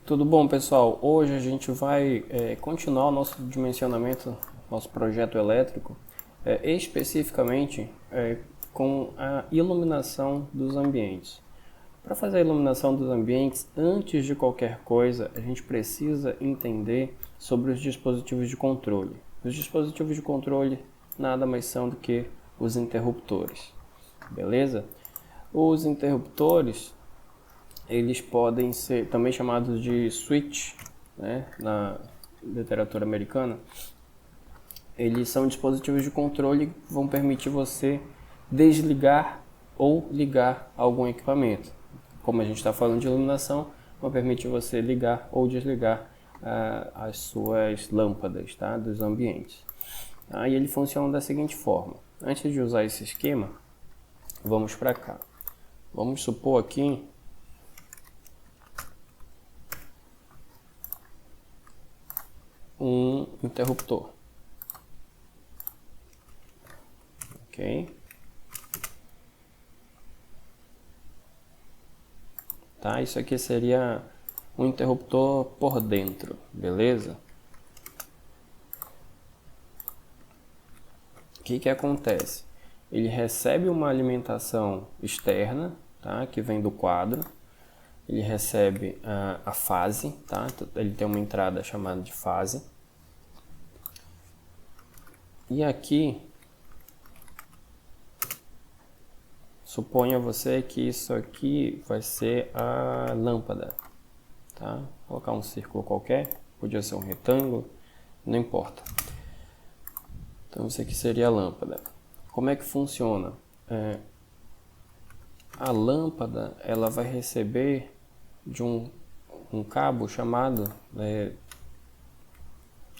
Tudo bom, pessoal? Hoje a gente vai continuar o nosso dimensionamento, nosso projeto elétrico, especificamente com a iluminação dos ambientes. Para fazer a iluminação dos ambientes, antes de qualquer coisa, a gente precisa entender sobre os dispositivos de controle. Os dispositivos de controle nada mais são do que os interruptores, beleza? Os interruptores, eles podem ser também chamados de switch, né, na literatura americana. Eles são dispositivos de controle que vão permitir você desligar ou ligar algum equipamento. Como a gente está falando de iluminação, vão permitir você ligar ou desligar as suas lâmpadas, tá, dos ambientes. E ele funciona da seguinte forma. Antes de usar esse esquema, vamos para cá. Vamos supor aqui um interruptor, ok? Tá, isso aqui seria um interruptor por dentro, beleza? O que acontece? Ele recebe uma alimentação externa, tá, que vem do quadro. Ele recebe a fase, tá? Ele tem uma entrada chamada de fase. E aqui, suponha você que isso aqui vai ser a lâmpada, tá? Vou colocar um círculo qualquer, podia ser um retângulo, não importa. Então isso aqui seria a lâmpada. Como é que funciona? A lâmpada, ela vai receber de um cabo chamado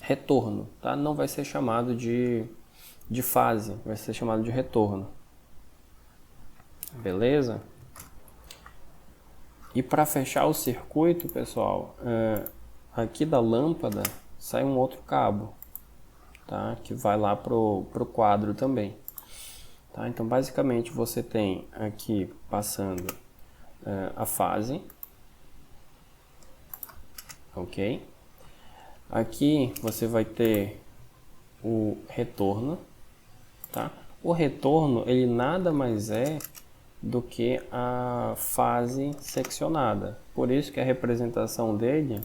retorno, tá? Não vai ser chamado de fase, vai ser chamado de retorno, beleza? E para fechar o circuito, pessoal, aqui da lâmpada sai um outro cabo, tá? Que vai lá pro quadro também, tá? Então basicamente você tem aqui passando a fase. Ok? Aqui você vai ter o retorno, tá? O retorno, ele nada mais é do que a fase seccionada. Por isso que a representação dele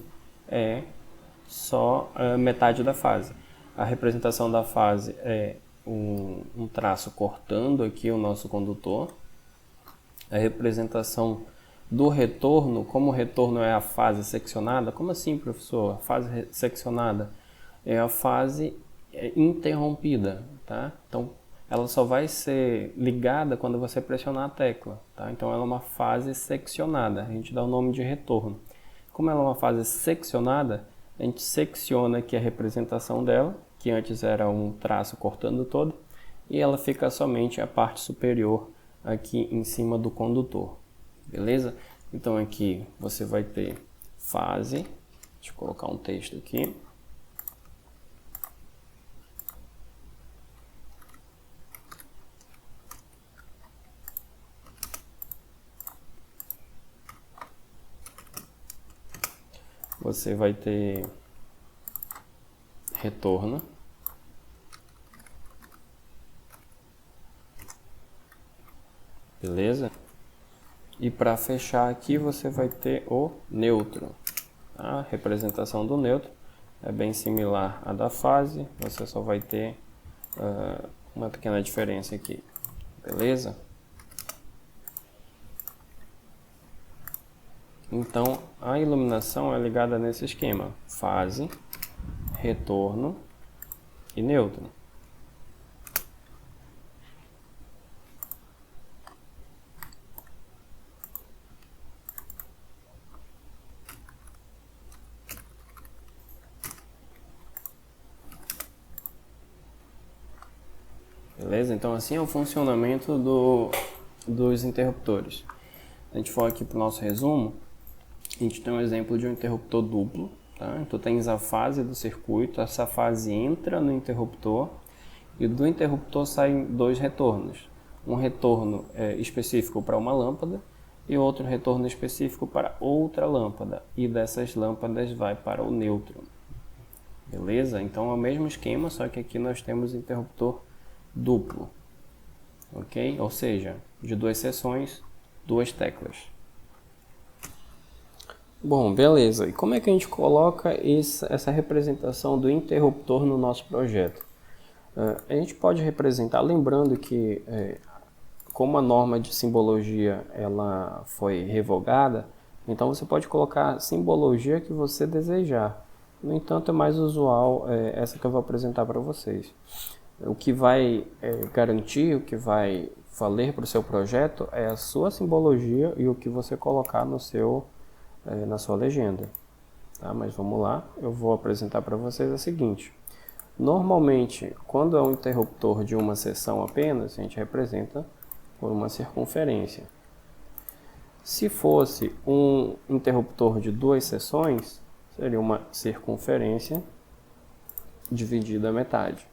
é só metade da fase. A representação da fase é um traço cortando aqui o nosso condutor. A representação do retorno, como o retorno é a fase seccionada, como assim, professor? A fase seccionada é a fase interrompida, tá? Então, ela só vai ser ligada quando você pressionar a tecla, tá? Então, ela é uma fase seccionada, a gente dá o nome de retorno. Como ela é uma fase seccionada, a gente secciona aqui a representação dela, que antes era um traço cortando todo, e ela fica somente a parte superior aqui em cima do condutor. Beleza? Então aqui você vai ter fase, deixa eu colocar um texto aqui. Você vai ter retorno. Beleza? E para fechar aqui você vai ter o neutro. A representação do neutro é bem similar à da fase, você só vai ter uma pequena diferença aqui. Beleza? Então a iluminação é ligada nesse esquema: fase, retorno e neutro. Beleza? Então assim é o funcionamento dos interruptores. A gente for aqui para o nosso resumo, a gente tem um exemplo de um interruptor duplo, tá? Então tens a fase do circuito, essa fase entra no interruptor e do interruptor saem dois retornos. Um retorno específico para uma lâmpada e outro retorno específico para outra lâmpada, e dessas lâmpadas vai para o neutro. Beleza? Então é o mesmo esquema, só que aqui nós temos interruptor duplo, ok? Ou seja, de 2 seções, 2 teclas. Bom, beleza. E como é que a gente coloca essa representação do interruptor no nosso projeto? A gente pode representar, lembrando que como a norma de simbologia ela foi revogada, então você pode colocar a simbologia que você desejar. No entanto, é mais usual essa que eu vou apresentar para vocês. O que vai garantir, o que vai valer para o seu projeto é a sua simbologia e o que você colocar no na sua legenda. Tá? Mas vamos lá, eu vou apresentar para vocês a seguinte. Normalmente, quando é um interruptor de uma seção apenas, a gente representa por uma circunferência. Se fosse um interruptor de 2 seções, seria uma circunferência dividida à metade.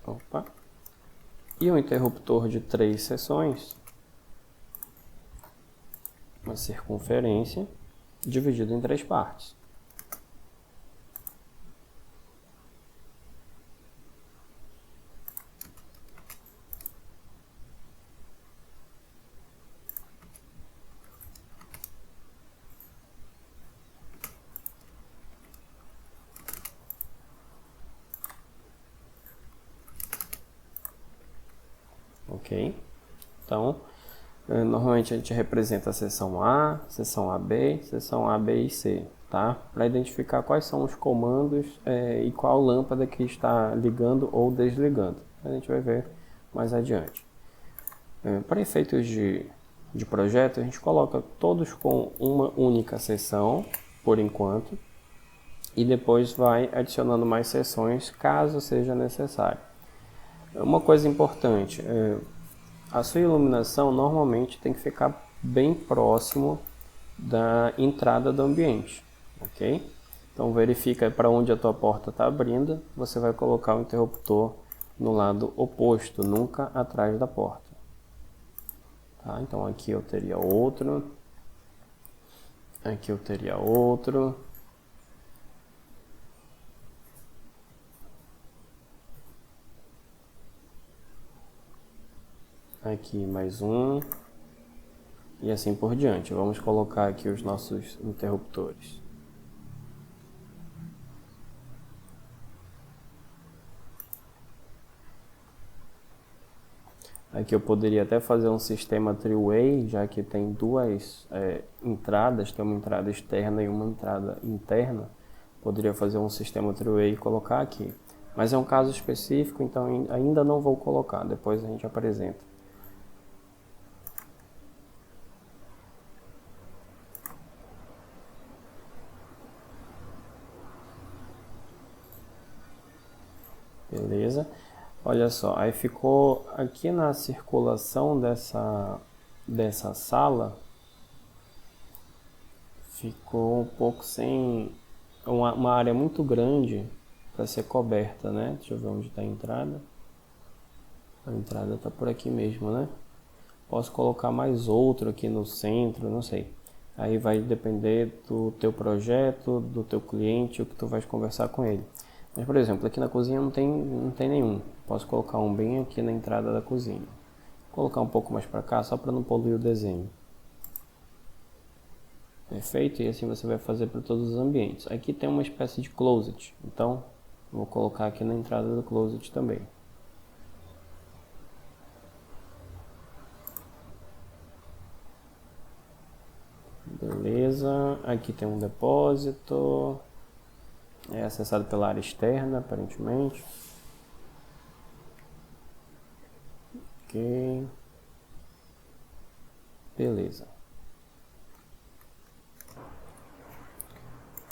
Opa. E um interruptor de 3 seções, uma circunferência dividida em 3 partes. Ok? Então, normalmente a gente representa a seção A, seção AB, seção A, B e C, tá? Para identificar quais são os comandos e qual lâmpada que está ligando ou desligando. A gente vai ver mais adiante. Para efeitos de projeto, a gente coloca todos com uma única seção, por enquanto, e depois vai adicionando mais seções, caso seja necessário. Uma coisa importante, a sua iluminação normalmente tem que ficar bem próximo da entrada do ambiente, ok? Então verifica para onde a tua porta está abrindo, você vai colocar o interruptor no lado oposto, nunca atrás da porta. Tá? Então aqui eu teria outro, aqui eu teria outro. Aqui mais um. E assim por diante. Vamos colocar aqui os nossos interruptores. Aqui eu poderia até fazer um sistema three-way, já que tem duas entradas, tem uma entrada externa e uma entrada interna. Poderia fazer um sistema three-way e colocar aqui. Mas é um caso específico, então ainda não vou colocar, depois a gente apresenta. Beleza? Olha só, aí ficou aqui na circulação dessa sala, ficou um pouco sem uma área muito grande para ser coberta, né? Deixa eu ver onde está a entrada. A entrada está por aqui mesmo, né? Posso colocar mais outro aqui no centro, não sei. Aí vai depender do teu projeto, do teu cliente, o que tu vais conversar com ele. Mas, por exemplo, aqui na cozinha não tem nenhum. Posso colocar um bem aqui na entrada da cozinha. Vou colocar um pouco mais para cá, só para não poluir o desenho. Perfeito? E assim você vai fazer para todos os ambientes. Aqui tem uma espécie de closet. Então, vou colocar aqui na entrada do closet também. Beleza. Aqui tem um depósito. É acessado pela área externa, aparentemente. Ok. Beleza.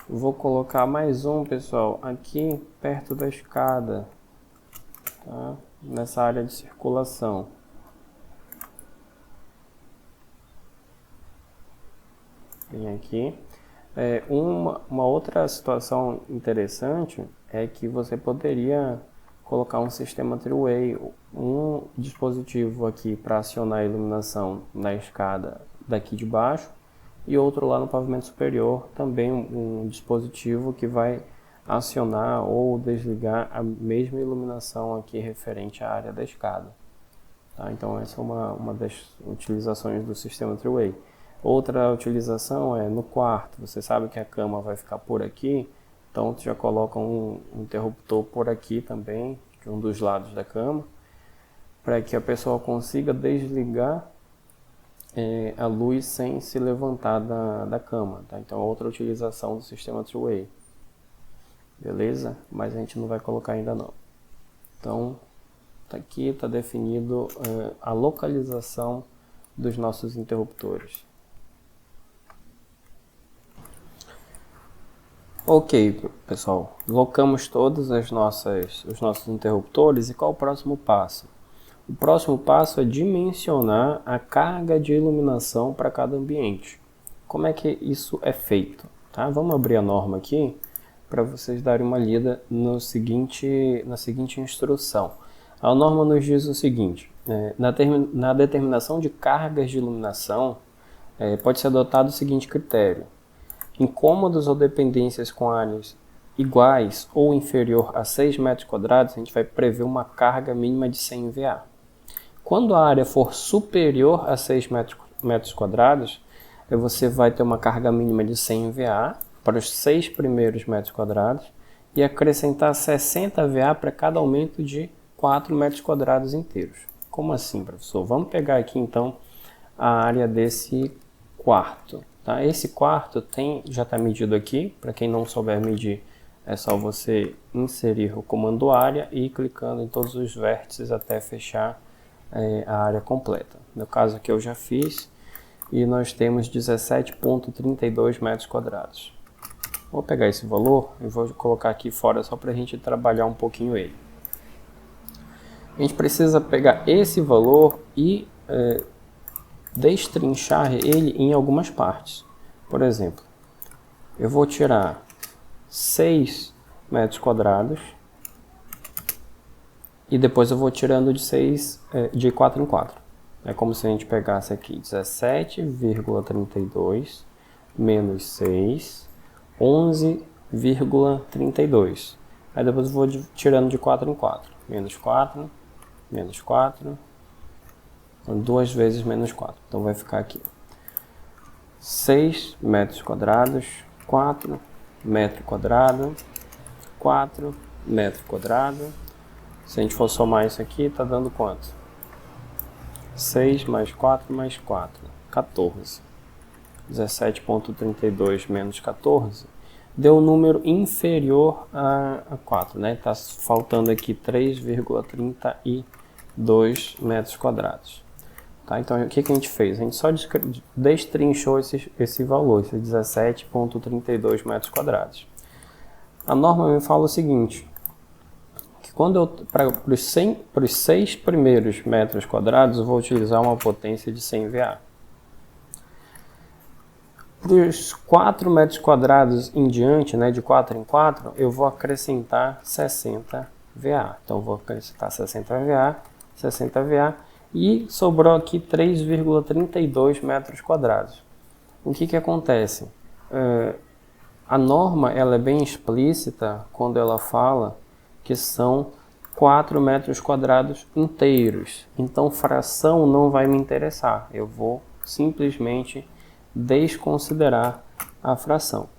Vou colocar mais um, pessoal, aqui perto da escada, tá? Nessa área de circulação. Vem aqui. Uma outra situação interessante é que você poderia colocar um sistema three-way, um dispositivo aqui para acionar a iluminação na escada daqui de baixo e outro lá no pavimento superior, também um dispositivo que vai acionar ou desligar a mesma iluminação aqui referente à área da escada. Tá? Então essa é uma das utilizações do sistema three-way. Outra utilização é no quarto. Você sabe que a cama vai ficar por aqui, então você já coloca um interruptor por aqui também, de um dos lados da cama, para que a pessoa consiga desligar a luz sem se levantar da cama. Tá? Então outra utilização do sistema three-way. Beleza? Mas a gente não vai colocar ainda não. Então aqui está definido a localização dos nossos interruptores. Ok, pessoal, locamos todos os nossos interruptores e qual o próximo passo? O próximo passo é dimensionar a carga de iluminação para cada ambiente. Como é que isso é feito? Tá? Vamos abrir a norma aqui para vocês darem uma lida na seguinte instrução. A norma nos diz o seguinte: na determinação de cargas de iluminação, pode ser adotado o seguinte critério: incômodos ou dependências com áreas iguais ou inferior a 6 metros quadrados, a gente vai prever uma carga mínima de 100 VA. Quando a área for superior a 6 metros quadrados, você vai ter uma carga mínima de 100 VA para os 6 primeiros metros quadrados e acrescentar 60 VA para cada aumento de 4 metros quadrados inteiros. Como assim, professor? Vamos pegar aqui então a área desse quarto. Tá? Esse quarto já está medido aqui. Para quem não souber medir, é só você inserir o comando área e ir clicando em todos os vértices até fechar a área completa. No caso aqui eu já fiz e nós temos 17,32 metros quadrados. Vou pegar esse valor e vou colocar aqui fora só para a gente trabalhar um pouquinho ele. A gente precisa pegar esse valor e destrinchar ele em algumas partes. Por exemplo, eu vou tirar 6 metros quadrados e depois eu vou tirando de 4 em 4. É como se a gente pegasse aqui 17,32 menos 6, 11,32. Aí depois eu vou tirando de 4 em 4. Menos 4, menos 4, 2 vezes menos 4. Então vai ficar aqui 6 metros quadrados, 4 metro quadrado, 4 metro quadrado. Se a gente for somar isso aqui, está dando quanto? 6 mais 4 mais 4, 14. 17,32 menos 14 deu um número inferior a 4, né? Está faltando aqui 3,32 metros quadrados. Tá? Então, o que a gente fez? A gente só destrinchou esse valor, esse 17,32 metros quadrados. A norma me fala o seguinte, que quando para os 6 primeiros metros quadrados, eu vou utilizar uma potência de 100 VA. Para os 4 metros quadrados em diante, né, de 4 em 4, eu vou acrescentar 60 VA. Então, vou acrescentar 60 VA e sobrou aqui 3,32 metros quadrados. O que acontece? A norma ela é bem explícita quando ela fala que são 4 metros quadrados inteiros. Então, fração não vai me interessar. Eu vou simplesmente desconsiderar a fração.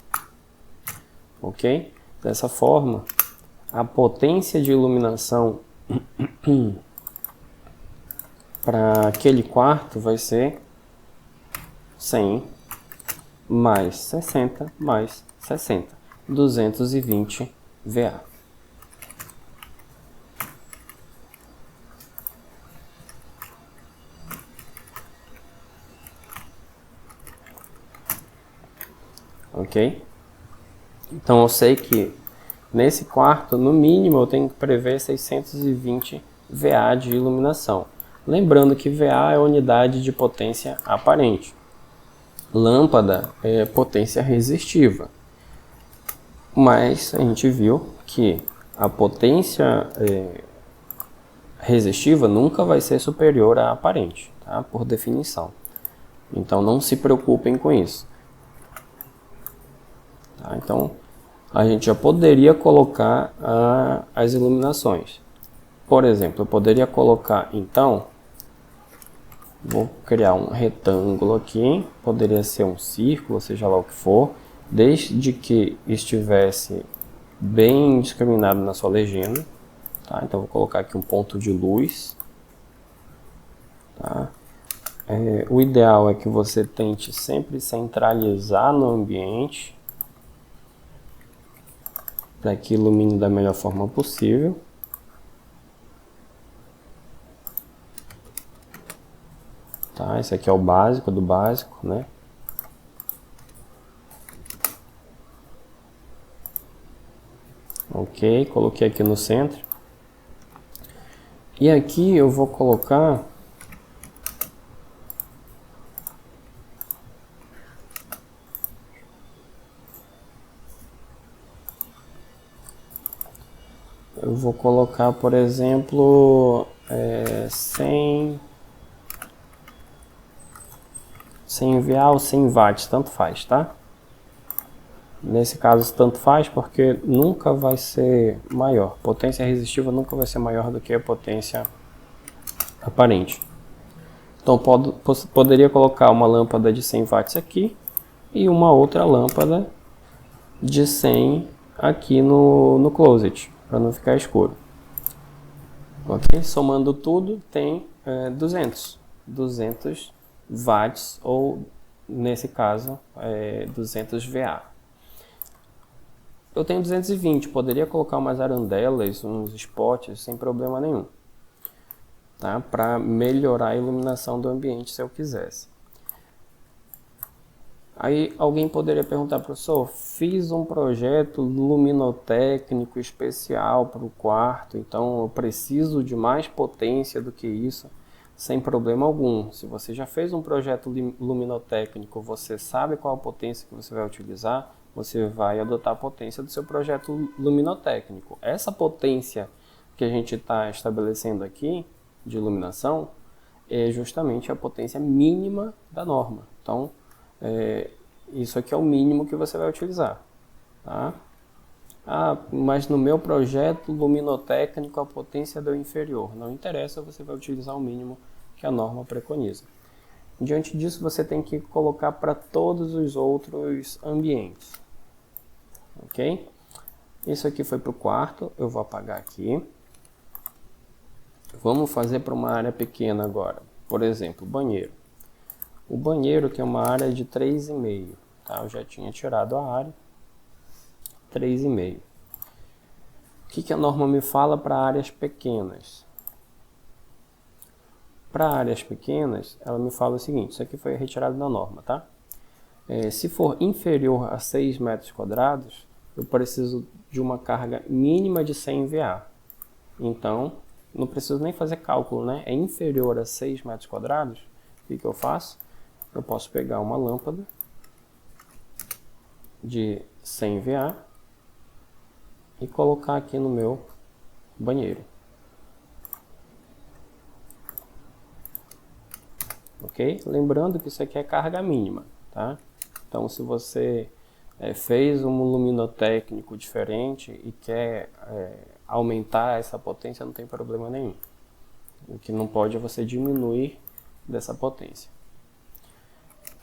Ok? Dessa forma, a potência de iluminação para aquele quarto vai ser 100 mais 60 mais 60, 220 VA. Ok? Então eu sei que nesse quarto, no mínimo, eu tenho que prever 620 VA de iluminação. Lembrando que VA é unidade de potência aparente. Lâmpada é potência resistiva. Mas a gente viu que a potência resistiva nunca vai ser superior à aparente, tá? Por definição. Então não se preocupem com isso. Tá? Então a gente já poderia colocar as iluminações. Por exemplo, eu poderia colocar, então, vou criar um retângulo aqui, poderia ser um círculo, seja lá o que for, desde que estivesse bem discriminado na sua legenda. Tá? Então vou colocar aqui um ponto de luz. Tá? O ideal é que você tente sempre centralizar no ambiente, para que ilumine da melhor forma possível. Tá? Esse aqui é o básico do básico, né? Ok, coloquei aqui no centro. E aqui eu vou colocar por exemplo, 100 VA ou 100 watts, tanto faz, tá? Nesse caso, tanto faz porque nunca vai ser maior. Potência resistiva nunca vai ser maior do que a potência aparente. Então, poderia colocar uma lâmpada de 100 watts aqui e uma outra lâmpada de 100 aqui no closet, para não ficar escuro. Ok? Somando tudo, tem 200 watts, ou nesse caso, 200 VA. Eu tenho 220, poderia colocar umas arandelas, uns spots, sem problema nenhum. Tá? Para melhorar a iluminação do ambiente, se eu quisesse. Aí alguém poderia perguntar, professor, fiz um projeto luminotécnico especial para o quarto, então eu preciso de mais potência do que isso. Sem problema algum. Se você já fez um projeto luminotécnico, você sabe qual a potência que você vai utilizar, você vai adotar a potência do seu projeto luminotécnico. Essa potência que a gente está estabelecendo aqui, de iluminação, é justamente a potência mínima da norma. Então, isso aqui é o mínimo que você vai utilizar. Tá? Mas no meu projeto luminotécnico a potência deu inferior. Não interessa, você vai utilizar o mínimo que a norma preconiza. Diante disso, você tem que colocar para todos os outros ambientes. Ok? Isso aqui foi para o quarto, eu vou apagar aqui. Vamos fazer para uma área pequena agora. Por exemplo, banheiro. O banheiro tem uma área de 3,5. Tá? Eu já tinha tirado a área. 3,5. O que a norma me fala para áreas pequenas? Para áreas pequenas, ela me fala o seguinte, isso aqui foi retirado da norma, tá? Se for inferior a 6 metros quadrados, eu preciso de uma carga mínima de 100 VA. Então, não preciso nem fazer cálculo, né? É inferior a 6 metros quadrados, o que eu faço? Eu posso pegar uma lâmpada de 100 VA e colocar aqui no meu banheiro. Ok? Lembrando que isso aqui é carga mínima, tá? Então, se você fez um luminotécnico diferente e quer aumentar essa potência, não tem problema nenhum. O que não pode é você diminuir dessa potência.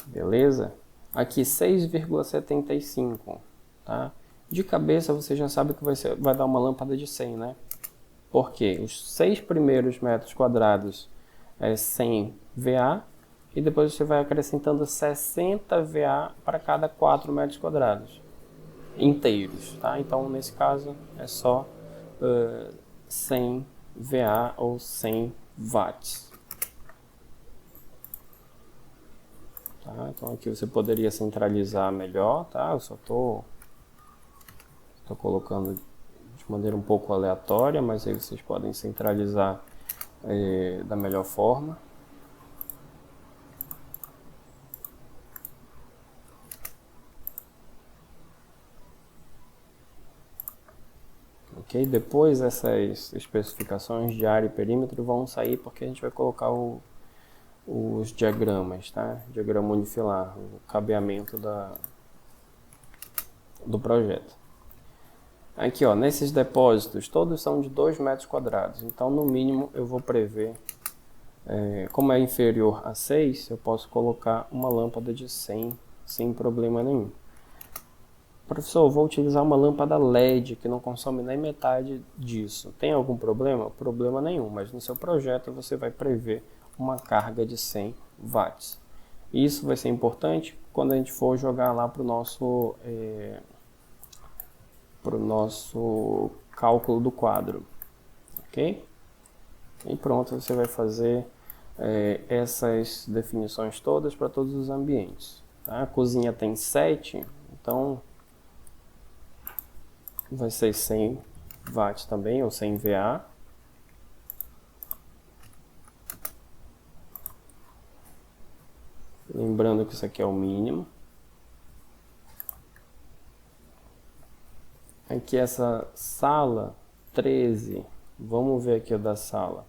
Beleza? Aqui 6,75, tá? De cabeça você já sabe que vai dar uma lâmpada de 100, né? Porque os 6 primeiros metros quadrados é 100 VA e depois você vai acrescentando 60 VA para cada 4 metros quadrados inteiros, tá? Então nesse caso é só 100 VA ou 100 watts. Tá? Então aqui você poderia centralizar melhor, tá? Eu só tô colocando de maneira um pouco aleatória, mas aí vocês podem centralizar da melhor forma. Ok? Depois essas especificações de área e perímetro vão sair porque a gente vai colocar os diagramas, tá? Diagrama unifilar, o cabeamento do projeto. Aqui, ó, nesses depósitos, todos são de 2 metros quadrados. Então, no mínimo, eu vou prever, como é inferior a 6, eu posso colocar uma lâmpada de 100 sem problema nenhum. Professor, eu vou utilizar uma lâmpada LED que não consome nem metade disso. Tem algum problema? Problema nenhum, mas no seu projeto você vai prever uma carga de 100 watts. Isso vai ser importante quando a gente for jogar lá para o nosso cálculo do quadro, ok? E pronto, você vai fazer essas definições todas para todos os ambientes. Tá? A cozinha tem 7, então vai ser 100 watts também, ou 100 VA. Lembrando que isso aqui é o mínimo. Aqui essa sala 13, vamos ver aqui o da sala.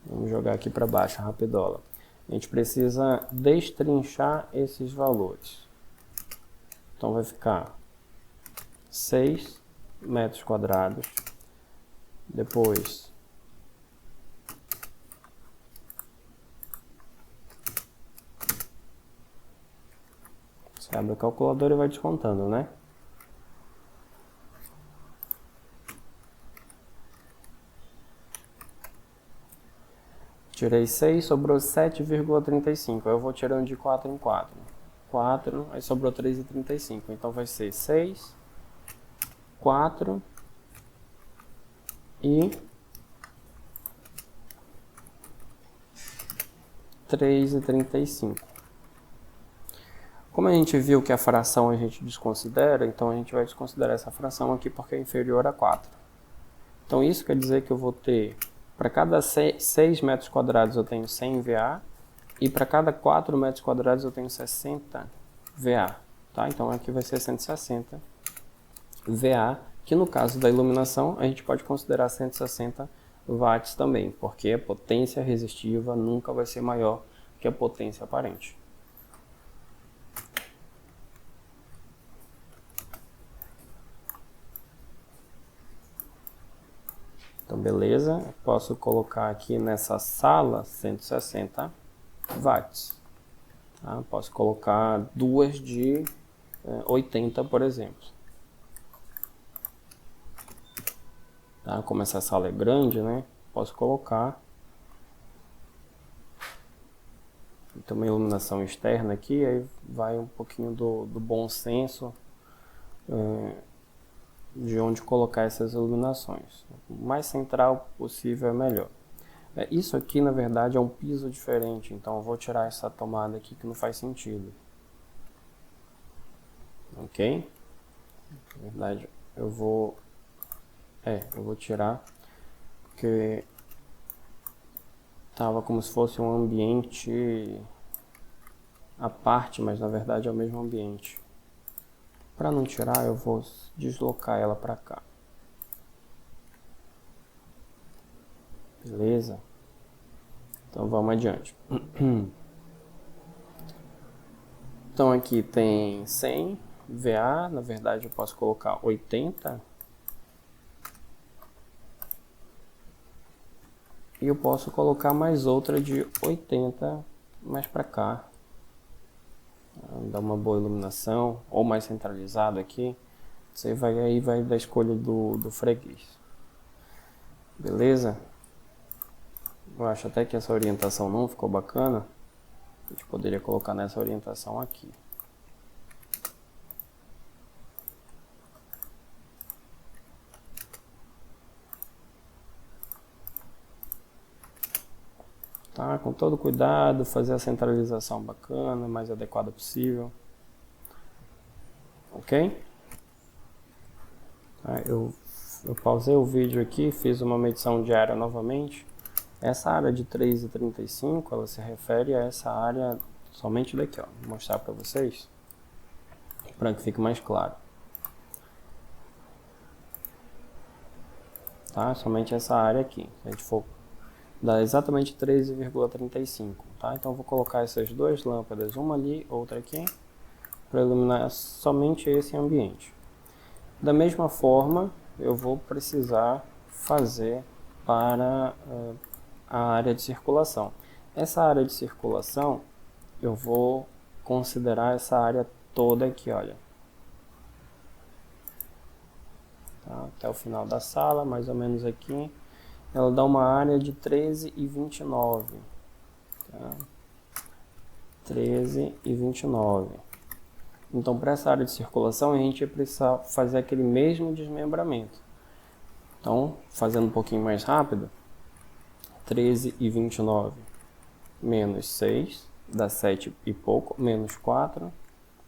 Vamos jogar aqui para baixo, rapidola. A gente precisa destrinchar esses valores. Então vai ficar 6 metros quadrados. Depois você abre a calculadora e vai descontando, né? Tirei 6, sobrou 7,35. Eu vou tirando de 4 em 4. 4, aí sobrou 3,35. Então vai ser 6, 4 e 3,35. Como a gente viu que a fração a gente desconsidera, então a gente vai desconsiderar essa fração aqui porque é inferior a 4. Então isso quer dizer que eu vou ter, para cada 6 metros quadrados eu tenho 100 VA, e para cada 4 metros quadrados eu tenho 60 VA. Tá? Então aqui vai ser 160 VA, que no caso da iluminação a gente pode considerar 160 watts também, porque a potência resistiva nunca vai ser maior que a potência aparente. Então, beleza, posso colocar aqui nessa sala 160 watts. Tá? Posso colocar duas de 80, por exemplo. Tá? Como essa sala é grande, né? Posso colocar também iluminação externa aqui, aí vai um pouquinho do bom senso de onde colocar essas iluminações. O mais central possível é melhor. Isso aqui, na verdade, é um piso diferente, então eu vou tirar essa tomada aqui que não faz sentido. Ok? Na verdade, eu vou tirar, porque tava como se fosse um ambiente à parte, mas na verdade é o mesmo ambiente. Para não tirar, eu vou deslocar ela para cá. Beleza? Então vamos adiante. Então aqui tem 100 VA, na verdade eu posso colocar 80. E eu posso colocar mais outra de 80 mais para cá. Dá uma boa iluminação, ou mais centralizado aqui. Você vai da escolha do freguês. Beleza? Eu acho até que essa orientação não ficou bacana. A gente poderia colocar nessa orientação aqui. Tá? Com todo cuidado, fazer a centralização bacana, mais adequada possível. Ok? Tá? Eu pausei o vídeo aqui, fiz uma medição diária novamente. Essa área de 3,35, ela se refere a essa área somente daqui, ó. Vou mostrar para vocês, para que fique mais claro. Tá? Somente essa área aqui. Se a gente for dá exatamente 13,35, tá? Então eu vou colocar essas duas lâmpadas, uma ali, outra aqui, para iluminar somente esse ambiente. Da mesma forma, eu vou precisar fazer para a área de circulação. Essa área de circulação, eu vou considerar essa área toda aqui, olha. Tá? Até o final da sala, mais ou menos aqui. Ela dá uma área de 13,29. Tá? 13,29. Então, para essa área de circulação, a gente vai precisar fazer aquele mesmo desmembramento. Então, fazendo um pouquinho mais rápido, 13,29 menos 6, dá 7 e pouco, menos 4.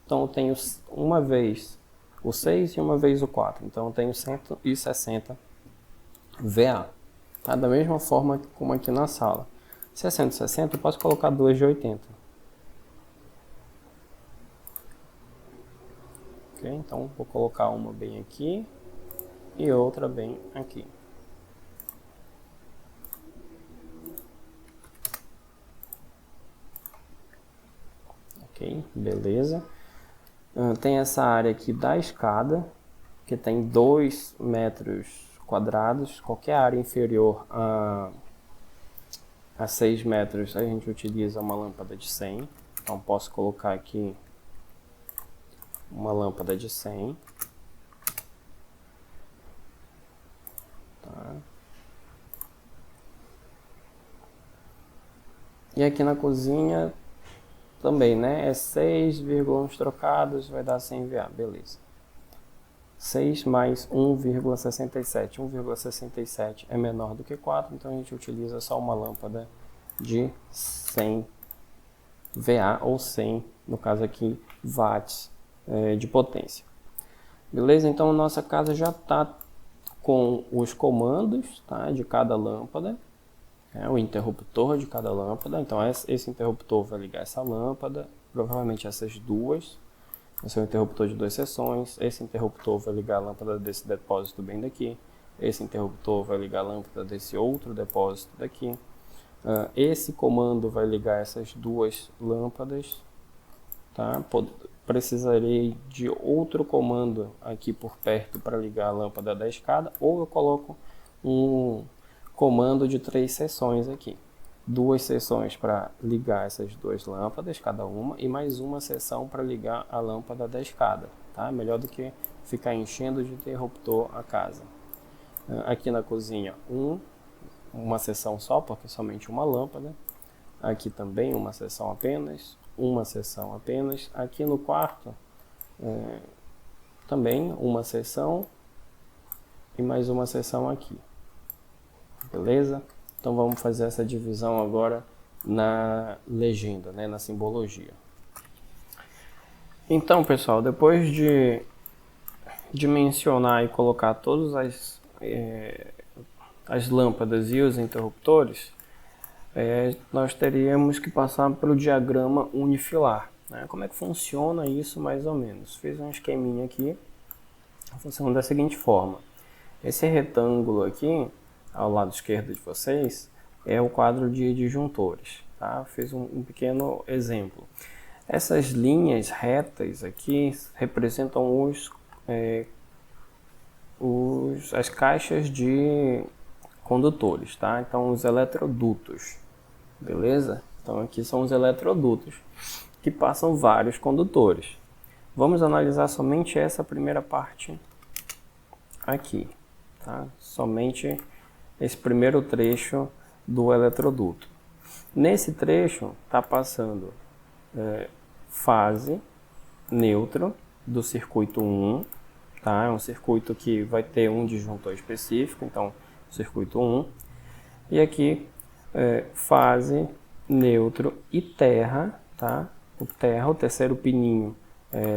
Então, eu tenho uma vez o 6 e uma vez o 4. Então, eu tenho 160 VA. Tá? Da mesma forma como aqui na sala. Se é 160, eu posso colocar 2 de 80. Ok? Então, vou colocar uma bem aqui e outra bem aqui. Ok? Beleza. Tem essa área aqui da escada, que tem 2 metros quadrados. Qualquer área inferior a 6 metros, a gente utiliza uma lâmpada de 100. Então, posso colocar aqui uma lâmpada de 100. Tá. E aqui na cozinha também, né? É 6, uns trocados, vai dar 100 VA, beleza. 6 mais 1,67. 1,67 é menor do que 4, então a gente utiliza só uma lâmpada de 100 VA ou 100, no caso aqui, watts de potência. Beleza? Então nossa casa já está com os comandos, tá, de cada lâmpada, o interruptor de cada lâmpada. Então esse interruptor vai ligar essa lâmpada, provavelmente essas duas. Esse é um interruptor de 2 seções. Esse interruptor vai ligar a lâmpada desse depósito bem daqui. Esse interruptor vai ligar a lâmpada desse outro depósito daqui. Esse comando vai ligar essas duas lâmpadas. Tá? Precisarei de outro comando aqui por perto para ligar a lâmpada da escada, ou eu coloco um comando de 3 seções aqui. 2 seções para ligar essas duas lâmpadas, cada uma, e mais uma seção para ligar a lâmpada da escada. Tá? Melhor do que ficar enchendo de interruptor a casa. Aqui na cozinha, uma seção só, porque é somente uma lâmpada. Aqui também uma seção apenas, uma seção apenas. Aqui no quarto, também uma seção e mais uma seção aqui. Beleza? Então vamos fazer essa divisão agora na legenda, né, na simbologia. Então, pessoal, depois de mencionar e colocar todas as lâmpadas e os interruptores, nós teríamos que passar pelo diagrama unifilar. Né? Como é que funciona isso mais ou menos? Fiz um esqueminha aqui, funciona da seguinte forma. Esse retângulo aqui, ao lado esquerdo de vocês, é o quadro de disjuntores. Tá? Fiz um pequeno exemplo. Essas linhas retas aqui representam as caixas de condutores, tá? Então, os eletrodutos, beleza? Então, aqui são os eletrodutos que passam vários condutores. Vamos analisar somente essa primeira parte aqui, tá? Somente esse primeiro trecho do eletroduto. Nesse trecho está passando fase, nêutron do circuito 1, tá? É um circuito que vai ter um disjuntor específico, então circuito 1. E aqui fase, nêutron e terra, tá? O terceiro pininho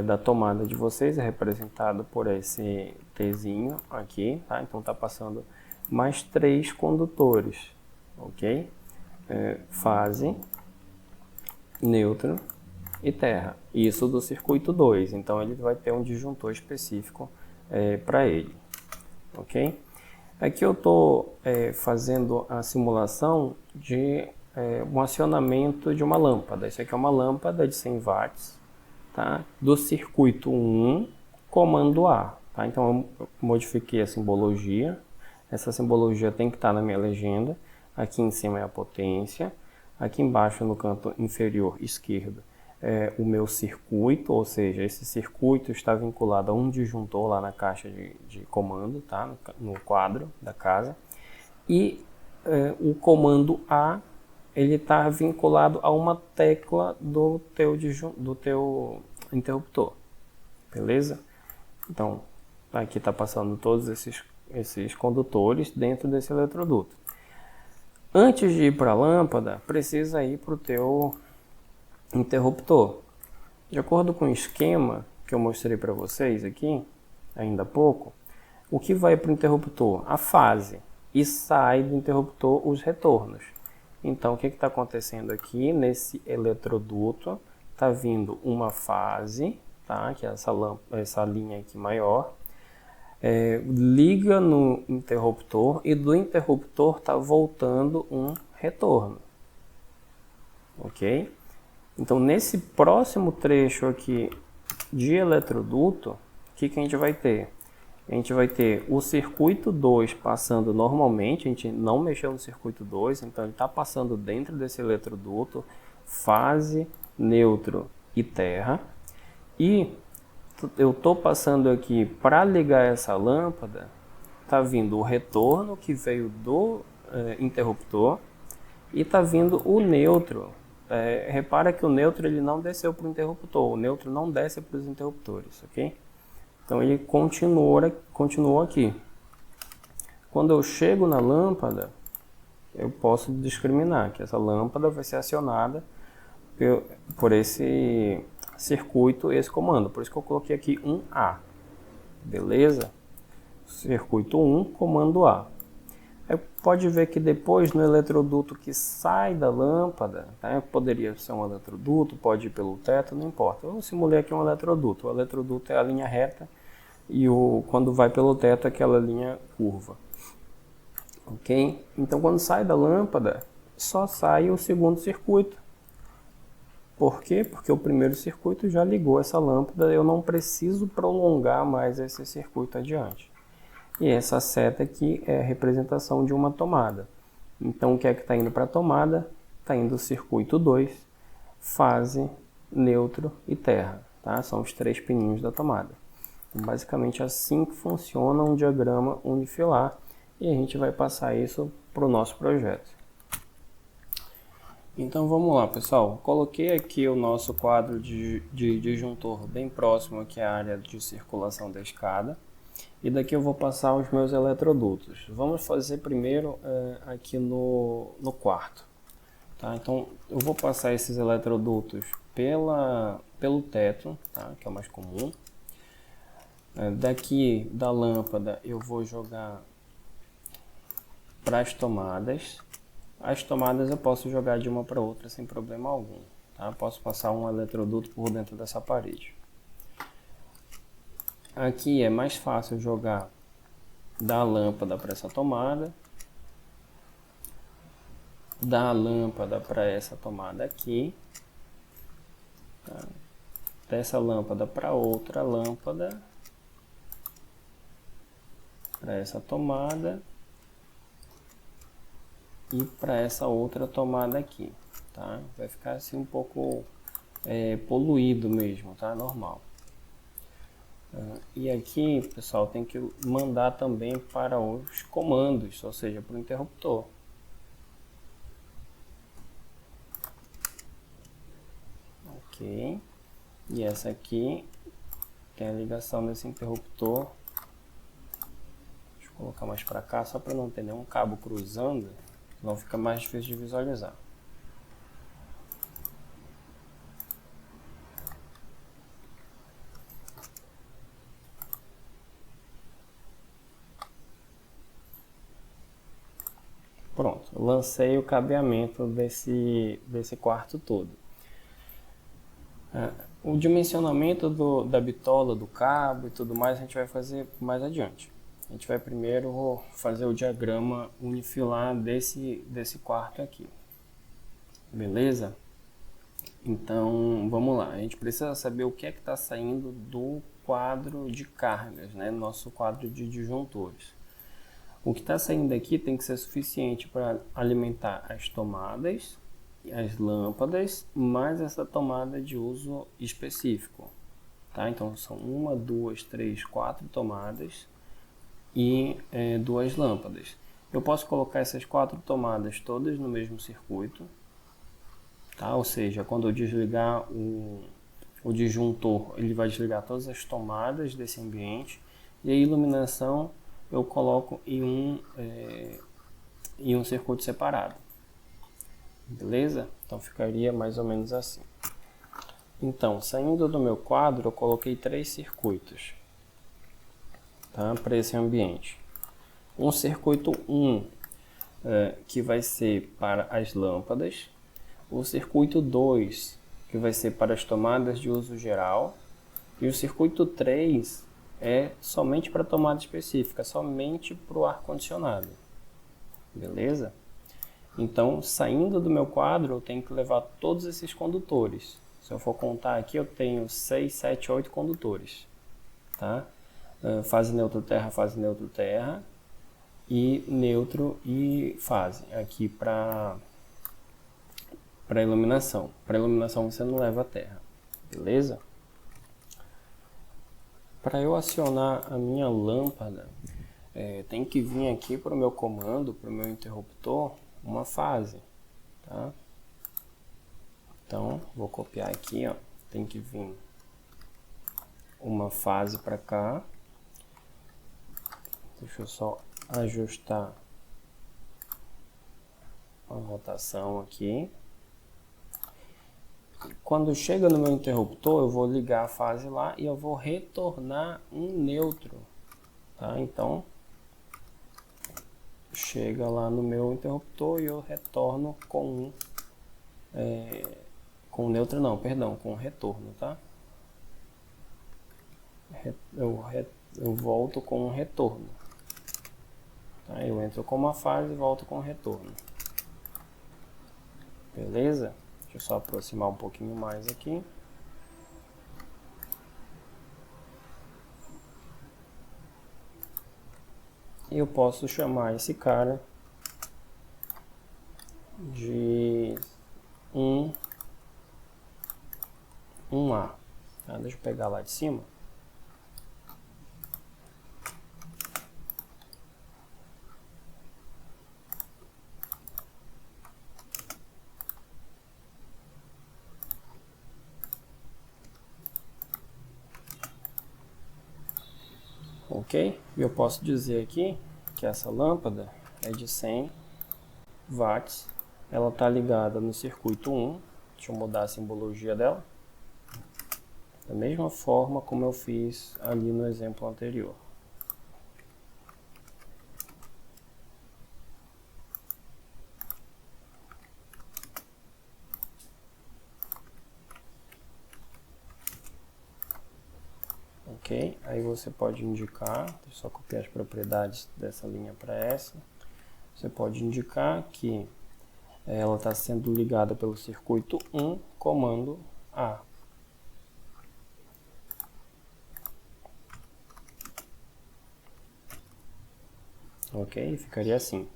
da tomada de vocês é representado por esse Tzinho aqui, tá? Então está passando mais 3 condutores, ok? Fase, neutro e terra. Isso do circuito 2, então ele vai ter um disjuntor específico para ele, ok? Aqui eu estou fazendo a simulação de um acionamento de uma lâmpada. Isso aqui é uma lâmpada de 100 watts, tá? Do circuito 1, comando A. Tá? Então eu modifiquei a simbologia. Essa simbologia tem que estar na minha legenda. Aqui em cima é a potência. Aqui embaixo, no canto inferior esquerdo, é o meu circuito, ou seja, esse circuito está vinculado a um disjuntor lá na caixa de comando, tá? No quadro da casa. E o comando A, ele está vinculado a uma tecla do teu interruptor, beleza? Então, aqui está passando todos esses condutores dentro desse eletroduto. Antes de ir para a lâmpada, precisa ir para o teu interruptor. De acordo com o esquema que eu mostrei para vocês aqui, ainda há pouco, o que vai para o interruptor? A fase. E sai do interruptor os retornos. Então, o que está acontecendo aqui? Nesse eletroduto, está vindo uma fase, tá? Que é essa linha aqui maior. Liga no interruptor e do interruptor está voltando um retorno. Ok? Então, nesse próximo trecho aqui de eletroduto, o que a gente vai ter? A gente vai ter o circuito 2 passando normalmente, a gente não mexeu no circuito 2, então ele está passando dentro desse eletroduto, fase, neutro e terra. E eu estou passando aqui para ligar essa lâmpada, está vindo o retorno que veio do interruptor e está vindo o neutro. Repara que o neutro ele não desceu para o interruptor, o neutro não desce para os interruptores, ok? Então ele continua aqui. Quando eu chego na lâmpada, eu posso discriminar que essa lâmpada vai ser acionada por esse circuito, esse comando. Por isso que eu coloquei aqui 1A. Beleza? Circuito 1, comando A. Aí pode ver que depois no eletroduto que sai da lâmpada, tá? Poderia ser um eletroduto, pode ir pelo teto, não importa. Eu simulei aqui um eletroduto. O eletroduto é a linha reta e quando vai pelo teto é aquela linha curva. Ok? Então quando sai da lâmpada, só sai o segundo circuito. Por quê? Porque o primeiro circuito já ligou essa lâmpada, eu não preciso prolongar mais esse circuito adiante. E essa seta aqui é a representação de uma tomada. Então, o que é que está indo para a tomada? Está indo o circuito 2, fase, neutro e terra. Tá? São os 3 pininhos da tomada. Então, basicamente, assim que funciona um diagrama unifilar. E a gente vai passar isso para o nosso projeto. Então, vamos lá, pessoal. Coloquei aqui o nosso quadro de disjuntor bem próximo aqui à área de circulação da escada. E daqui eu vou passar os meus eletrodutos. Vamos fazer primeiro aqui no quarto. Tá? Então, eu vou passar esses eletrodutos pelo teto, tá? Que é o mais comum. Daqui da lâmpada eu vou jogar para as tomadas. As tomadas eu posso jogar de uma para outra sem problema algum. Tá? Posso passar um eletroduto por dentro dessa parede. Aqui é mais fácil jogar da lâmpada para essa tomada, da lâmpada para essa tomada aqui, tá? Dessa lâmpada para outra lâmpada, para essa tomada e para essa outra tomada aqui, tá? Vai ficar assim um pouco poluído mesmo, tá? Normal. E aqui, pessoal, tem que mandar também para os comandos, ou seja, para o interruptor. Ok. E essa aqui tem a ligação desse interruptor. Deixa eu colocar mais para cá, só para não ter nenhum cabo cruzando, senão fica mais difícil de visualizar. Pronto, lancei o cabeamento desse quarto todo. O dimensionamento da bitola, do cabo e tudo mais a gente vai fazer mais adiante. A gente vai primeiro fazer o diagrama unifilar desse quarto aqui. Beleza? Então, vamos lá. A gente precisa saber o que é que está saindo do quadro de cargas, né? Nosso quadro de disjuntores. O que está saindo daqui tem que ser suficiente para alimentar as tomadas, as lâmpadas, mais essa tomada de uso específico. Tá? Então, são 1, 2, 3, 4 tomadas e 2 lâmpadas. Eu posso colocar essas 4 tomadas todas no mesmo circuito. Tá? Ou seja, quando eu desligar o disjuntor, ele vai desligar todas as tomadas desse ambiente. E a iluminação eu coloco em um circuito separado. Beleza? Então ficaria mais ou menos assim. Então, saindo do meu quadro, eu coloquei 3 circuitos, tá? Para esse ambiente. Um circuito 1, que vai ser para as lâmpadas. O circuito 2, que vai ser para as tomadas de uso geral. E o circuito 3 é somente para tomada específica, somente para o ar-condicionado. Beleza? Então, saindo do meu quadro, eu tenho que levar todos esses condutores. Se eu for contar aqui, eu tenho 6, 7, 8 condutores. Tá? Fase neutro terra e neutro e fase. Aqui para iluminação. Para iluminação você não leva terra. Beleza? Para eu acionar a minha lâmpada, tem que vir aqui para o meu comando, para o meu interruptor, uma fase. Tá? Então, vou copiar aqui, ó. Tem que vir uma fase para cá. Deixa eu só ajustar a rotação aqui. Quando chega no meu interruptor, eu vou ligar a fase lá e eu vou retornar um neutro. Tá? Então, chega lá no meu interruptor e eu retorno com neutro não, perdão, com retorno, tá? Eu volto com um retorno. Tá? Eu entro com uma fase e volto com retorno. Beleza? Deixa eu só aproximar um pouquinho mais aqui. E eu posso chamar esse cara de 1A. Tá? Deixa eu pegar lá de cima. Ok? E eu posso dizer aqui que essa lâmpada é de 100 watts. Ela está ligada no circuito 1. Deixa eu mudar a simbologia dela. Da mesma forma como eu fiz ali no exemplo anterior. Ok? Aí você pode indicar, deixa eu só copiar as propriedades dessa linha para essa. Você pode indicar que ela está sendo ligada pelo circuito 1, comando A. Ok? Ficaria assim.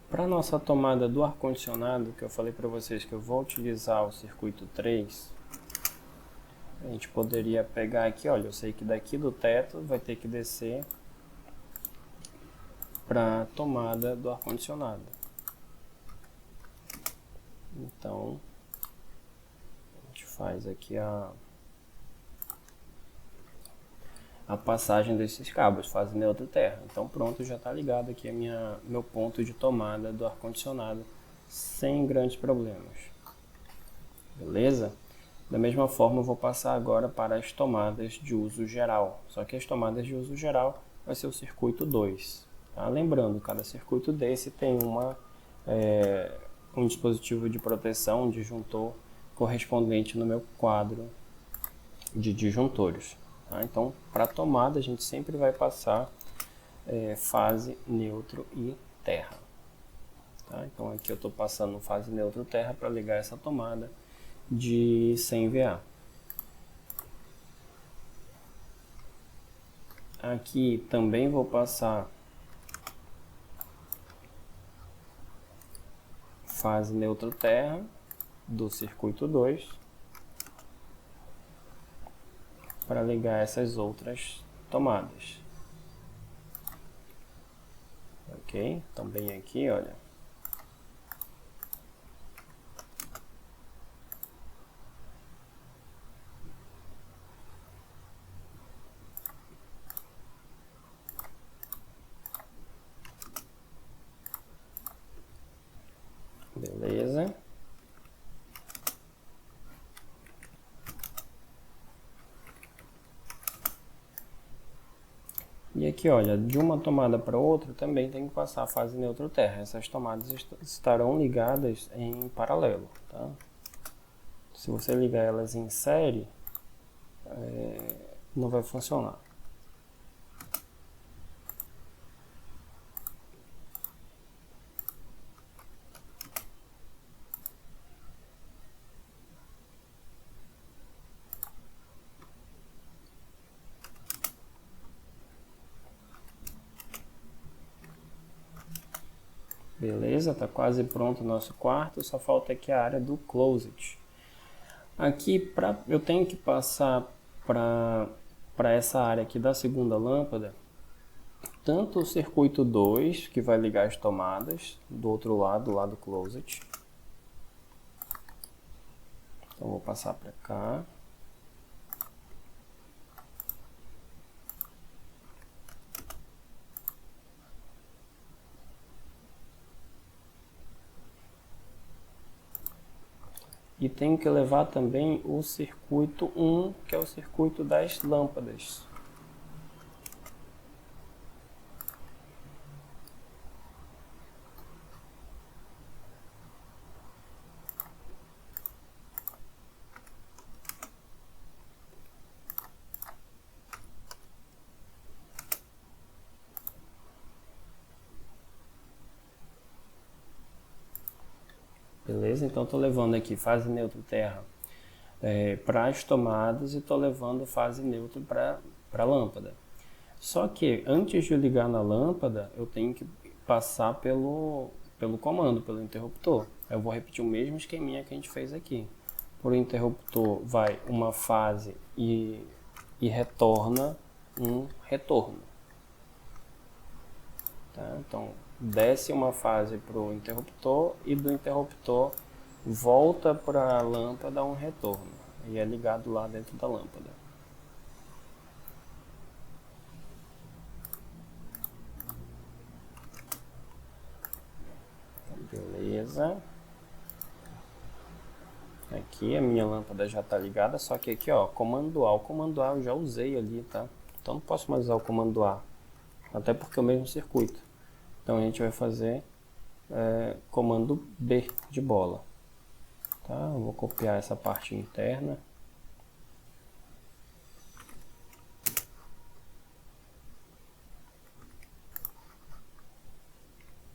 Para a nossa tomada do ar-condicionado, que eu falei para vocês que eu vou utilizar o circuito 3, a gente poderia pegar aqui, olha, eu sei que daqui do teto vai ter que descer para a tomada do ar-condicionado. Então, a gente faz aqui a passagem desses cabos, fase neutra terra. Então pronto, já está ligado aqui meu ponto de tomada do ar-condicionado sem grandes problemas. Beleza? Da mesma forma eu vou passar agora para as tomadas de uso geral. Só que as tomadas de uso geral vai ser o circuito 2. Tá? Lembrando, cada circuito desse tem um dispositivo de proteção, um disjuntor correspondente no meu quadro de disjuntores. Tá? Então, para a tomada, a gente sempre vai passar fase, neutro e terra. Tá? Então, aqui eu estou passando fase, neutro, terra para ligar essa tomada de 100 VA. Aqui também vou passar fase, neutro, terra do circuito 2 para ligar essas outras tomadas. Ok? Também aqui, olha. Beleza. E aqui, olha, de uma tomada para outra também tem que passar a fase neutro terra. Essas tomadas estarão ligadas em paralelo, tá? Se você ligar elas em série, não vai funcionar. Beleza, tá quase pronto o nosso quarto, só falta aqui a área do closet. Aqui eu tenho que passar para essa área aqui da segunda lâmpada, tanto o circuito 2, que vai ligar as tomadas, do outro lado, lá do closet. Então vou passar para cá. E tenho que levar também o circuito 1, que é o circuito das lâmpadas. Beleza? Então estou levando aqui fase neutro terra para as tomadas e estou levando fase neutro para a lâmpada. Só que antes de ligar na lâmpada, eu tenho que passar pelo comando, pelo interruptor. Eu vou repetir o mesmo esqueminha que a gente fez aqui. Por interruptor vai uma fase e retorna um retorno. Tá? Então, desce uma fase para o interruptor e do interruptor volta para a lâmpada um retorno. E é ligado lá dentro da lâmpada. Beleza. Aqui a minha lâmpada já está ligada, só que aqui, ó, comando A. O comando A eu já usei ali, tá? Então não posso mais usar o comando A, até porque é o mesmo circuito. Então a gente vai fazer comando B de bola. Tá? Eu vou copiar essa parte interna.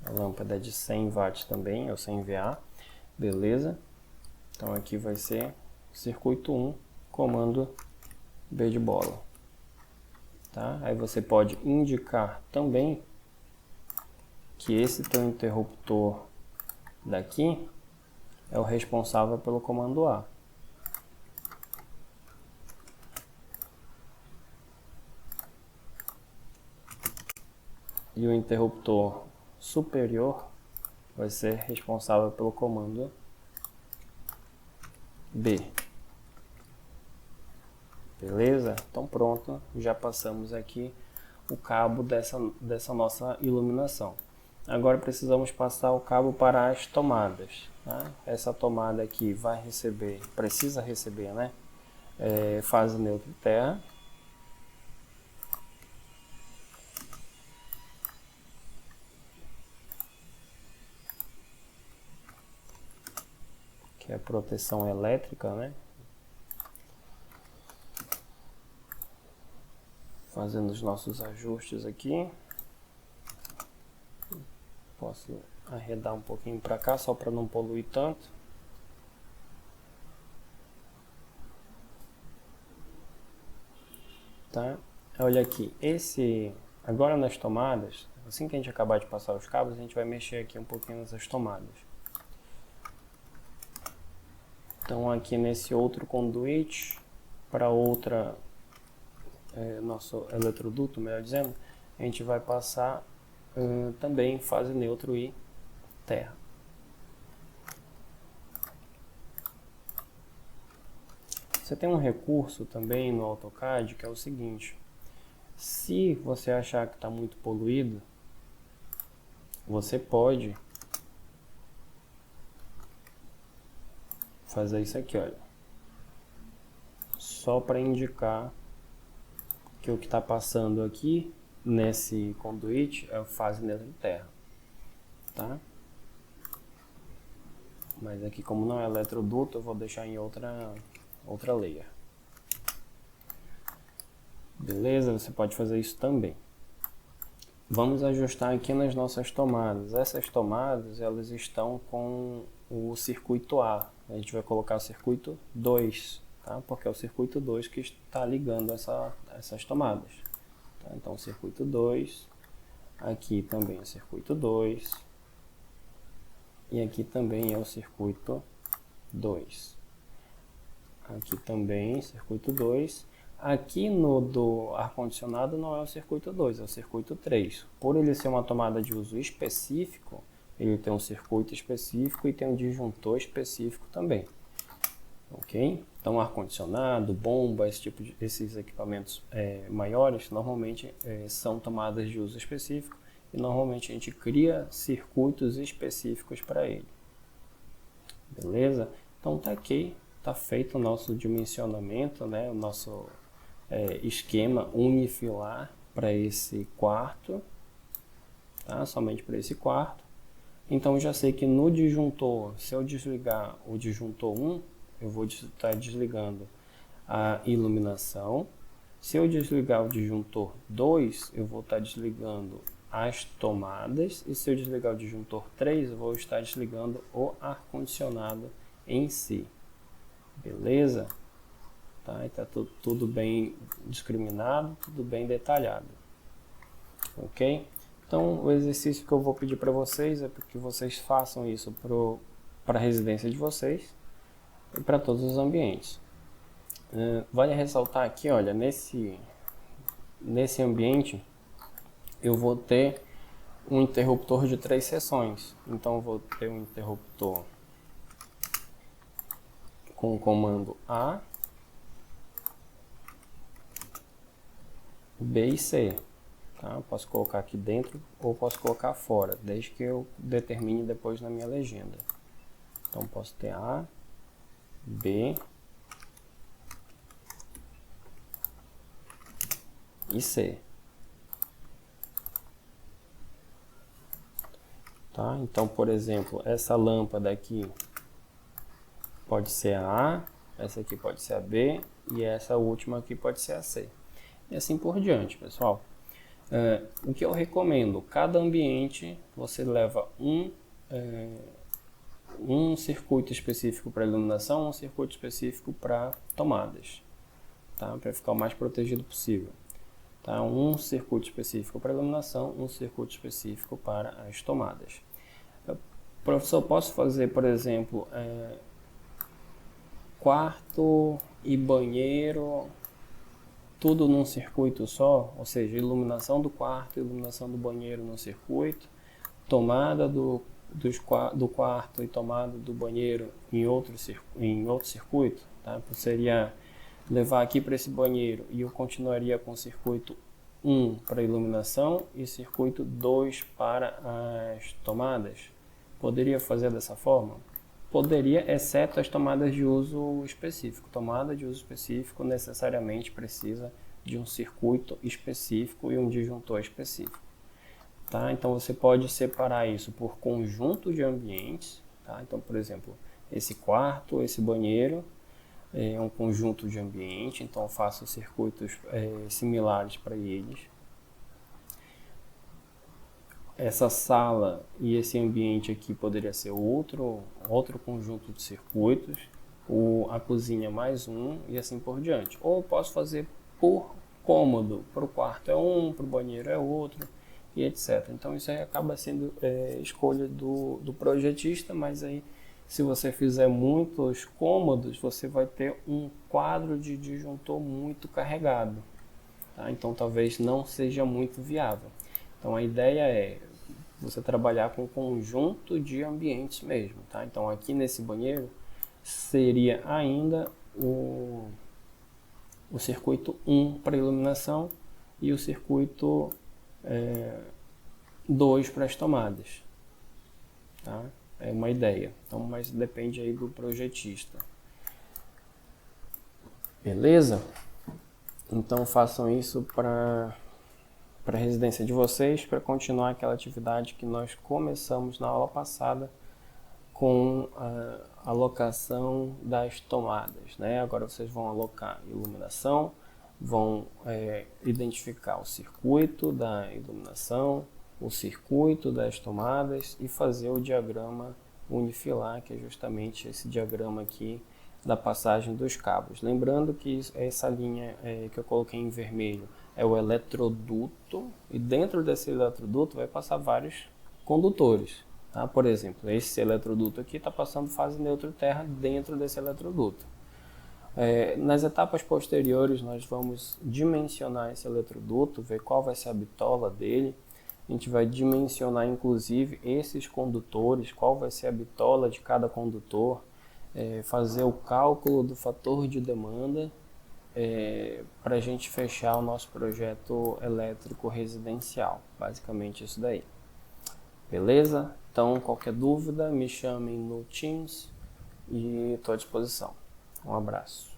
A lâmpada é de 100 watts também, ou 100 VA. Beleza? Então aqui vai ser circuito 1, comando B de bola. Tá? Aí você pode indicar também que esse teu interruptor daqui é o responsável pelo comando A. E o interruptor superior vai ser responsável pelo comando B. Beleza? Então pronto, já passamos aqui o cabo dessa nossa iluminação. Agora precisamos passar o cabo para as tomadas. Tá? Essa tomada aqui precisa receber, né? Fase neutro terra. que é proteção elétrica, né? Fazendo os nossos ajustes aqui. Posso arredar um pouquinho para cá, só para não poluir tanto. Tá? Olha aqui, agora nas tomadas, assim que a gente acabar de passar os cabos, a gente vai mexer aqui um pouquinho nessas tomadas. Então aqui nesse outro conduíte, para outra, nosso eletroduto, melhor dizendo, a gente vai passar também fase neutro e terra. Você tem um recurso também no AutoCAD que é o seguinte: se você achar que está muito poluído, você pode fazer isso aqui, olha, só para indicar que o que está passando aqui nesse conduíte é fase neutra e terra, tá? Mas aqui, como não é eletroduto, eu vou deixar em outra layer. Beleza? Você pode fazer isso também. Vamos ajustar aqui nas nossas tomadas. Essas tomadas, elas estão com o circuito A. A gente vai colocar o circuito 2, tá? Porque é o circuito 2 que está ligando essas tomadas. Tá? Então, o circuito 2, aqui também é o circuito 2, e aqui também é o circuito 2. Aqui também, circuito 2. Aqui no do ar-condicionado não é o circuito 2, é o circuito 3. Por ele ser uma tomada de uso específico, ele tem um circuito específico e tem um disjuntor específico também. Ok? Então, ar-condicionado, bomba, esses equipamentos maiores, normalmente são tomadas de uso específico e normalmente a gente cria circuitos específicos para ele. Beleza? Então, tá aqui. Está feito o nosso dimensionamento, né? O nosso esquema unifilar para esse quarto, tá? Somente para esse quarto. Então eu já sei que no disjuntor, se eu desligar o disjuntor 1, eu vou estar desligando a iluminação. Se eu desligar o disjuntor 2, eu vou estar desligando as tomadas. E se eu desligar o disjuntor 3, eu vou estar desligando o ar-condicionado em si. Beleza? Tá? Está tudo bem discriminado, tudo bem detalhado. Ok? Então, o exercício que eu vou pedir para vocês é que vocês façam isso para a residência de vocês e para todos os ambientes. Vale ressaltar aqui, olha, nesse ambiente eu vou ter um interruptor de 3 seções. Então, eu vou ter um interruptor com o comando A, B e C. Tá? Posso colocar aqui dentro ou posso colocar fora, desde que eu determine depois na minha legenda. Então posso ter A, B e C. Tá? Então, por exemplo, essa lâmpada aqui pode ser a A, essa aqui pode ser a B e essa última aqui pode ser a C. E assim por diante, pessoal. O que eu recomendo, cada ambiente você leva um circuito específico para iluminação, um circuito específico para tomadas, tá? Para ficar o mais protegido possível. Tá? Um circuito específico para iluminação, um circuito específico para as tomadas. Professor, posso fazer, por exemplo, quarto e banheiro tudo num circuito só, ou seja, iluminação do quarto, iluminação do banheiro no circuito, tomada do quarto e tomada do banheiro em outro circuito, tá? Seria levar aqui para esse banheiro e eu continuaria com o circuito 1 para iluminação e circuito 2 para as tomadas. Poderia fazer dessa forma? Poderia, exceto as tomadas de uso específico. Tomada de uso específico necessariamente precisa de um circuito específico e um disjuntor específico. Tá? Então você pode separar isso por conjunto de ambientes. Tá? Então, por exemplo, esse quarto, esse banheiro, é um conjunto de ambiente, então eu faço circuitos similares para eles. Essa sala e esse ambiente aqui poderia ser outro conjunto de circuitos, a cozinha mais um e assim por diante. Ou eu posso fazer por cômodo, para o quarto é um, para o banheiro é outro e etc. Então isso aí acaba sendo escolha do projetista, mas aí se você fizer muitos cômodos, você vai ter um quadro de disjuntor muito carregado, tá? Então talvez não seja muito viável. Então a ideia é você trabalhar com um conjunto de ambientes mesmo, tá? Então aqui nesse banheiro seria ainda o circuito 1 para iluminação e o circuito 2 para as tomadas, tá? É uma ideia, então, mas depende aí do projetista. Beleza? Então façam isso para a residência de vocês, para continuar aquela atividade que nós começamos na aula passada com a alocação das tomadas, né? Agora vocês vão alocar iluminação, vão identificar o circuito da iluminação, o circuito das tomadas e fazer o diagrama unifilar, que é justamente esse diagrama aqui da passagem dos cabos. Lembrando que essa linha que eu coloquei em vermelho é o eletroduto, e dentro desse eletroduto vai passar vários condutores. Tá? Por exemplo, esse eletroduto aqui está passando fase neutro-terra dentro desse eletroduto. Nas etapas posteriores nós vamos dimensionar esse eletroduto, ver qual vai ser a bitola dele. A gente vai dimensionar inclusive esses condutores, qual vai ser a bitola de cada condutor, fazer o cálculo do fator de demanda para a gente fechar o nosso projeto elétrico residencial. Basicamente isso daí. Beleza? Então qualquer dúvida me chamem no Teams e estou à disposição. Um abraço.